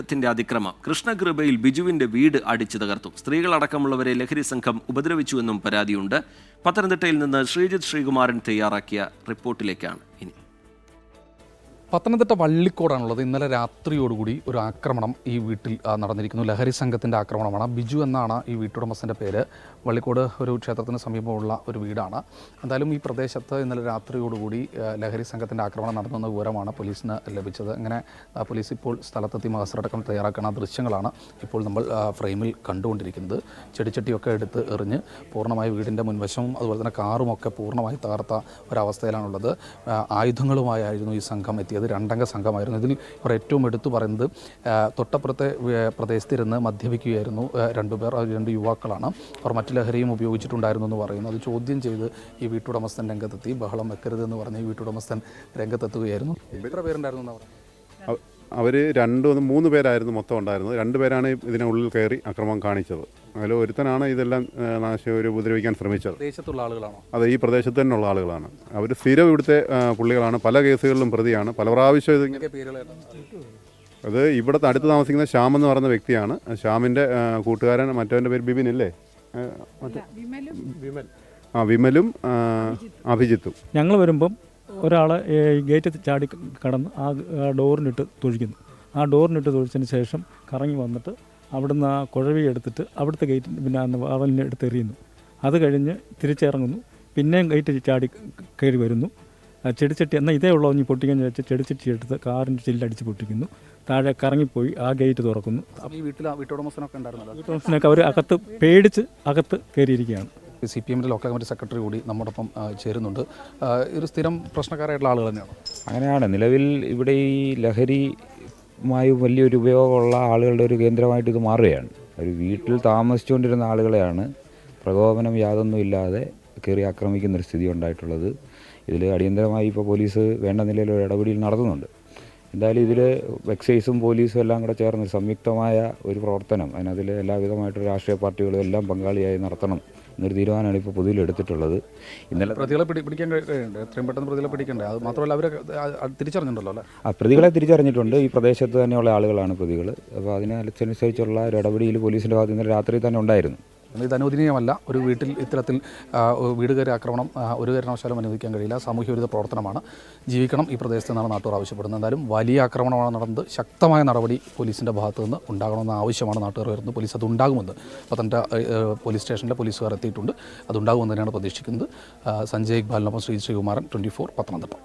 ത്തിന്റെ അതിക്രമം കൃഷ്ണകൃപയിൽ ബിജുവിന്റെ വീട് അടിച്ചു തകർത്തു. സ്ത്രീകളടക്കമുള്ളവരെ ലഹരി സംഘം ഉപദ്രവിച്ചുവെന്നും പരാതിയുണ്ട്. പത്തനംതിട്ടയിൽ നിന്ന് ശ്രീജിത്ത് ശ്രീകുമാരൻ തയ്യാറാക്കിയ റിപ്പോർട്ടിലേക്കാണ് ഇനി. പത്തനംതിട്ട വള്ളിക്കോടാണുള്ളത്. ഇന്നലെ രാത്രിയോടുകൂടി ഒരു ആക്രമണം ഈ വീട്ടിൽ നടന്നിരിക്കുന്നു. ലഹരി സംഘത്തിൻ്റെ ആക്രമണമാണ്. ബിജു എന്നാണ് ഈ വീട്ടുടമസ്ഥൻ്റെ പേര്. വള്ളിക്കോട് ഒരു ക്ഷേത്രത്തിന് സമീപമുള്ള ഒരു വീടാണ്. എന്തായാലും ഈ പ്രദേശത്ത് ഇന്നലെ രാത്രിയോടുകൂടി ലഹരി സംഘത്തിൻ്റെ ആക്രമണം നടന്നെന്ന വിവരമാണ് പോലീസിന് ലഭിച്ചത്. അങ്ങനെ പോലീസ് ഇപ്പോൾ സ്ഥലത്തെത്തി മഹസറടക്കം തയ്യാറാക്കുന്ന ദൃശ്യങ്ങളാണ് ഇപ്പോൾ നമ്മൾ ഫ്രെയിമിൽ കണ്ടുകൊണ്ടിരിക്കുന്നത്. ചെടിച്ചട്ടിയൊക്കെ എടുത്ത് എറിഞ്ഞ് പൂർണ്ണമായി വീടിൻ്റെ മുൻവശവും അതുപോലെ തന്നെ കാറുമൊക്കെ പൂർണ്ണമായി തകർത്ത ഒരവസ്ഥയിലാണുള്ളത്. ആയുധങ്ങളുമായിരുന്നു ഈ സംഘം എത്തിയത്. രണ്ടംഗ സംഘമായിരുന്നു. ഇതിൽ ഇവർ ഏറ്റവും എടുത്തു പറയുന്നത് തൊട്ടപ്പുറത്തെ പ്രദേശത്തിരുന്ന് മദ്യപിക്കുകയായിരുന്നു രണ്ടുപേർ. രണ്ട് യുവാക്കളാണ്. അവർ മറ്റു ലഹരിയും ഉപയോഗിച്ചിട്ടുണ്ടായിരുന്നു എന്ന് പറയുന്നു. അത് ചോദ്യം ചെയ്ത് ഈ വീട്ടുടമസ്ഥൻ രംഗത്തെത്തി. ബഹളം വെക്കരുതെന്ന് പറഞ്ഞ് ഈ വീട്ടുടമസ്ഥൻ രംഗത്തെത്തുകയായിരുന്നു. എത്ര പേരുണ്ടായിരുന്നു എന്നാണ് പറഞ്ഞത്? അവർ മൂന്ന് പേരായിരുന്നു മൊത്തം ഉണ്ടായിരുന്നത്. 2 പേരാണ് ഇതിനുള്ളിൽ കയറി അക്രമം കാണിച്ചത്. അതിൽ ഒരുത്തനാണ് ഇതെല്ലാം ഉപദ്രവിക്കാൻ ശ്രമിച്ചത്. പ്രദേശത്തുള്ള ആളുകളാണോ? അതെ, ഈ പ്രദേശത്ത് തന്നെയുള്ള ആളുകളാണ്. അവർ സ്ഥിരം ഇവിടുത്തെ പുള്ളികളാണ്. പല കേസുകളിലും പ്രതിയാണ്. പല പ്രാവശ്യം അത് ഇവിടെ അടുത്ത് താമസിക്കുന്ന ശ്യാം എന്ന് പറയുന്ന വ്യക്തിയാണ്. ശ്യാമിൻ്റെ കൂട്ടുകാരൻ മറ്റവൻ്റെ പേര് ബിബിൻ ഇല്ലേ? വിമലും അഭിജിത്തും. ഞങ്ങൾ വരുമ്പം ഒരാളെ ഗേറ്റ് ചാടി കടന്ന് ആ ഡോറിനിട്ട് തൊഴിക്കുന്നു. ആ ഡോറിനിട്ട് തൊഴിച്ചതിന് ശേഷം കറങ്ങി വന്നിട്ട് അവിടുന്ന് ആ കുഴവി എടുത്തിട്ട് അവിടുത്തെ ഗേറ്റ് പിന്നെ അവലിനെ എടുത്ത് എറിയുന്നു. അത് കഴിഞ്ഞ് തിരിച്ചിറങ്ങുന്നു. പിന്നെയും ഗേറ്റ് ചാടി കയറി വരുന്നു. ചെടിച്ചട്ടി എന്നാൽ ഇതേ ഉള്ളൂ ഇനി പൊട്ടിക്കാൻ വെച്ച് ചെടിച്ചട്ടി എടുത്ത് കാറിൻ്റെ ചില്ലടിച്ച് പൊട്ടിക്കുന്നു. താഴെ കറങ്ങിപ്പോയി ആ ഗേറ്റ് തുറക്കുന്നു. ഈ വീട്ടുടമസ്ഥനൊക്കെ ഉണ്ടായിരുന്നല്ലോ. വീട്ടുടമസ്ഥനൊക്കെ അവർ അകത്ത് പേടിച്ച് അകത്ത് കയറിയിരിക്കുകയാണ്. CPMൻ്റെ ലോക്കൽ കമ്മിറ്റി സെക്രട്ടറി കൂടി നമ്മോടൊപ്പം ചേരുന്നുണ്ട്. ഒരു സ്ഥിരം പ്രശ്നക്കാരായിട്ടുള്ള ആളുകൾ തന്നെയാണ്. അങ്ങനെയാണ്. നിലവിൽ ഇവിടെ ഈ ലഹരിയുമായി വലിയൊരു ഉപയോഗമുള്ള ആളുകളുടെ ഒരു കേന്ദ്രമായിട്ട് ഇത് മാറുകയാണ്. ഒരു വീട്ടിൽ താമസിച്ചുകൊണ്ടിരുന്ന ആളുകളെയാണ് പ്രകോപനം യാതൊന്നും ഇല്ലാതെ കയറി ആക്രമിക്കുന്നൊരു സ്ഥിതി ഉണ്ടായിട്ടുള്ളത്. ഇതിൽ അടിയന്തരമായി ഇപ്പോൾ പോലീസ് വേണ്ട നിലയിലൊരു ഇടപെടൽ നടത്തുന്നുണ്ട്. എന്തായാലും ഇതിൽ എക്സൈസും പോലീസും എല്ലാം കൂടെ ചേർന്ന് സംയുക്തമായ ഒരു പ്രവർത്തനം അതിനതിൽ എല്ലാവിധമായിട്ടുള്ള രാഷ്ട്രീയ പാർട്ടികളും എല്ലാം പങ്കാളിയായി നടത്തണം എന്നൊരു തീരുമാനമാണ് ഇപ്പോൾ പൊതുവിൽ എടുത്തിട്ടുള്ളത്. ഇന്നലെ പ്രതികളെ പിടിക്കാൻ കഴിയുന്നുണ്ട്. എത്രയും പെട്ടെന്ന് പ്രതികളെ പിടിക്കണ്ടേ? അത് മാത്രമല്ല അവരെ തിരിച്ചറിഞ്ഞിട്ടുണ്ടല്ലോ അല്ലേ? പ്രതികളെ തിരിച്ചറിഞ്ഞിട്ടുണ്ട്. ഈ പ്രദേശത്ത് തന്നെയുള്ള ആളുകളാണ് പ്രതികൾ. അപ്പോൾ അതിനനുസരിച്ചുള്ള ഒരു ഇടപെടൽ പോലീസിൻ്റെ ഭാഗത്ത് ഇന്നലെ രാത്രി തന്നെ ഉണ്ടായിരുന്നു. ഇത് അനുവദനീയമല്ല. ഒരു വീട്ടിൽ ഇത്തരത്തിൽ വീട് കയറി ആക്രമണം ഒരു കാരണവശാലും അനുവദിക്കാൻ കഴിയില്ല. സാമൂഹ്യ വിരുദ്ധ പ്രവർത്തനമാണ്. ജീവിക്കണം ഈ പ്രദേശത്ത് നിന്നാണ് നാട്ടുകാർ ആവശ്യപ്പെടുന്നത്. എന്തായാലും വലിയ ആക്രമണമാണ് നടന്നത്. ശക്തമായ നടപടി പോലീസിൻ്റെ ഭാഗത്തു നിന്ന് ഉണ്ടാകണമെന്ന ആവശ്യമാണ് നാട്ടുകാർ വരുന്നത്. പോലീസ് അതുണ്ടാകുമെന്ന് പത്തനംതിട്ട പോലീസ് സ്റ്റേഷനിലെ പോലീസുകാർ എത്തിയിട്ടുണ്ട്. അതുണ്ടാകുമെന്ന് തന്നെയാണ് പ്രതീക്ഷിക്കുന്നത്. സഞ്ജയ് ഇക്ബാലിനൊപ്പം ശ്രീകുമാരൻ, 24 പത്തനംതിട്ട.